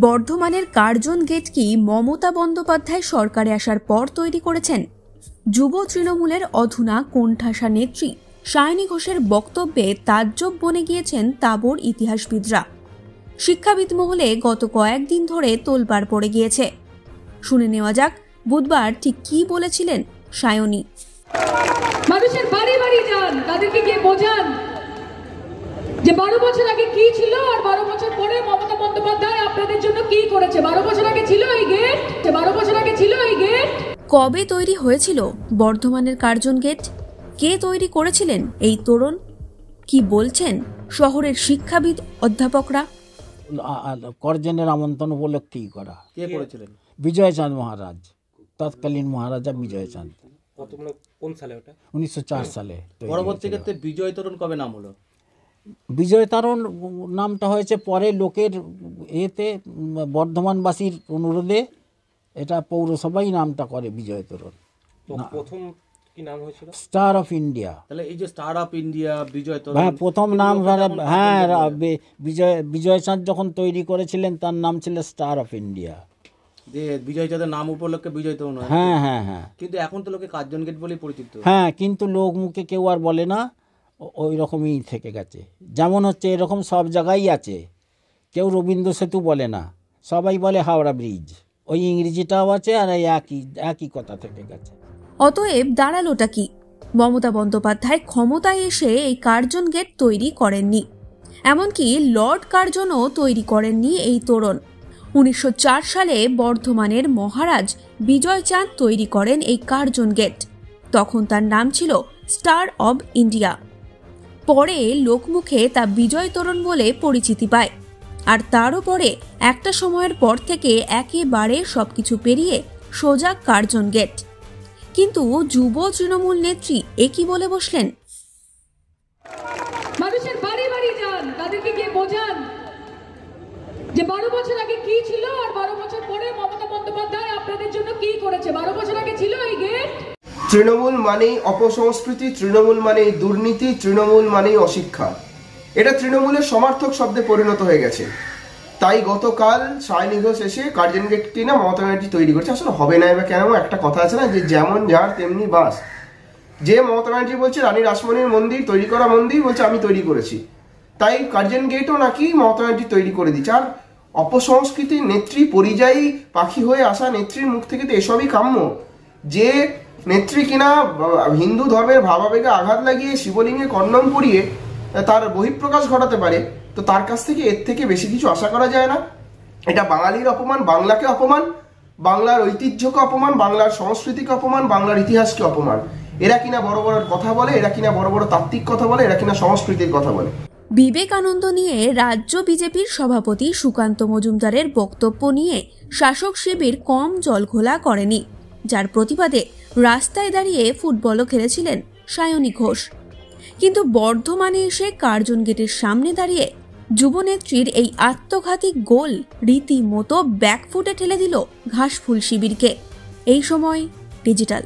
বর্ধমানের Curzon gate কি মমতা বন্দ্যোপাধ্যায় সরকারে আসার পর তৈরি করেছেন? যুব তৃণমূলের অধুনা কোণঠাসা নেত্রী সায়নী ঘোষের বক্তব্যে তাজ্জব বনে গিয়েছেন তাবড় ইতিহাসবিদরা। শিক্ষাবিদ মহলে গত কয়েকদিন ধরে তোলপাড় পড়ে গিয়েছে। শুনে নেওয়া যাক বুধবার ঠিক কি বলেছিলেন সায়নী। মানুষের বাড়ি বাড়ি যান, তাদেরকে গিয়ে বোঝান যে 12 বছর আগে কি ছিল আর 12 বছর পরে মমতা বন্দ্যোপাধ্যায় আপনাদের জন্য কি করেছে। 12 বছর আগে ছিল এই গেট, 12 বছর আগে ছিল এই গেট। কবে তৈরি হয়েছিল বর্ধমানের কার্জন গেট? কে তৈরি করেছিলেন এই তোরণ? কি বলছেন শহরের শিক্ষাবিদ অধ্যাপকরা? করজনের আমন্ত্রণ উপলক্ষেই করা। কে করেছিলেন? বিজয়চাঁদ মহারাজ, তৎকালীন মহারাজা বিজয়চাঁদ। কোন সালে ওটা? 1904 সালে। পরবর্তী ক্ষেত্রে বিজয় তোরণ কবে নাম হলো? বিজয় তোরণ নামটা হয়েছে পরে লোকের এতে, বর্ধমানবাসীর অনুরোধে এটা পৌরসভাই নামটা করে বিজয় তোরণ। প্রথম কি নাম হয়েছিল? Star of India. তাহলে এই যে স্টার অফ ইন্ডিয়া, বিজয় তোরণ, হ্যাঁ প্রথম নাম, হ্যাঁ বিজয়চাঁদ যখন তৈরি করেছিলেন তার নাম ছিল স্টার অফ ইন্ডিয়া। যে বিজয় চাঁদের নাম উপলক্ষে বিজয় তোরণ। হ্যাঁ হ্যাঁ হ্যাঁ। কিন্তু এখন তো লোকে কার্জন গেট বলেই পরিচিত। হ্যাঁ, কিন্তু লোক মুখে কেউ আর বলে না, ওই রকমই থেকে গেছে। যেমন হচ্ছে এরকম সব জায়গায় আছে, কেউ রবীন্দ্র সেতু বলে না, সবাই বলে হাওড়া ব্রিজ। ওই ইংরেজিটাও আছে আর একই কথা থেকে গেছে। অতএব দাঁড়ালোটা কি? মমতা বন্দ্যোপাধ্যায় ক্ষমতায় এসে এই কার্জন গেট তৈরি করেননি, এমনকি লর্ড কার্জনও তৈরি করেননি এই তোরণ। 1904 সালে বর্ধমানের মহারাজ বিজয়চাঁদ তৈরি করেন এই কার্জন গেট। তখন তার নাম ছিল স্টার অব ইন্ডিয়া। পরে লোকমুখে তা বিজয় তোরণ বলে পরিচিতি পায়। আর তারও পরে একটা সময়ের পর থেকে একেবারে সবকিছু পেরিয়ে সোজা কার্জন গেট। কিন্তু যুব তৃণমূল নেত্রী একই বলে বসলেন। মানুষের বাড়ি বাড়ি যান, তাদেরকে গিয়ে বোঝান যে 12 বছর আগে কি ছিল আর 12 বছর পরে মমতা বন্দ্যোপাধ্যায় আপনাদের জন্য কি করেছে। 12 বছর আগে ছিল এই গেট। তৃণমূল মানেই অপসংস্কৃতি, তৃণমূল মানেই দুর্নীতি, তৃণমূল মানেই অশিক্ষা। এটা তৃণমূলের সমার্থক শব্দে পরিণত হয়ে গেছে। তাই গতকাল সায়নী ঘোষ এসে কার্জন গেটটি না মমতা ব্যানার্জি তৈরি করছে। আসলে হবে না এবার কেন? একটা কথা আছে না যে যেমন যার তেমনি বাস। যে মমতা ব্যানার্জি বলছে রানী রাসমণির মন্দির তৈরি করা মন্দির, বলছে আমি তৈরি করেছি, তাই কার্জন গেটও নাকি মমতা ব্যানার্জি তৈরি করে দিচ্ছে। আর অপসংস্কৃতির নেত্রী, পরিযায়ী পাখি হয়ে আসা নেত্রীর মুখ থেকে তো এসবই কাম্য। যে নেত্রী কিনা হিন্দু ধর্মের ভাবাবেগে আঘাত লাগিয়ে শিবলিঙ্গে কন্ডম পরিয়ে তার বহিঃপ্রকাশ ঘটাতে পারে, তো তার কাছ থেকে এর থেকে বেশি কিছু আশা করা যায় না। এটা বাঙালির অপমান, বাংলাকে অপমান, বাংলার ঐতিহ্যকে অপমান, বাংলার সংস্কৃতিকে অপমান, বাংলার ইতিহাসকে অপমান। এরা কিনা বড় বড় কথা বলে, এরা কিনা বড় বড় তাত্ত্বিক কথা বলে, এরা কিনা সংস্কৃতির কথা বলে। বিবেকানন্দ নিয়ে রাজ্য বিজেপির সভাপতি সুকান্ত মজুমদারের বক্তব্য নিয়ে শাসক শিবির কম জলঘোলা করেনি, যার প্রতিবাদে রাস্তায় দাঁড়িয়ে ফুটবলও খেলেছিলেন সায়নী ঘোষ। কিন্তু বর্ধমানে এসে কার্জন গেটের সামনে দাঁড়িয়ে যুবনেত্রীর এই আত্মঘাতী গোল রীতিমতো ব্যাকফুটে ঠেলে দিল ঘাসফুল শিবিরকে। এই সময় ডিজিটাল।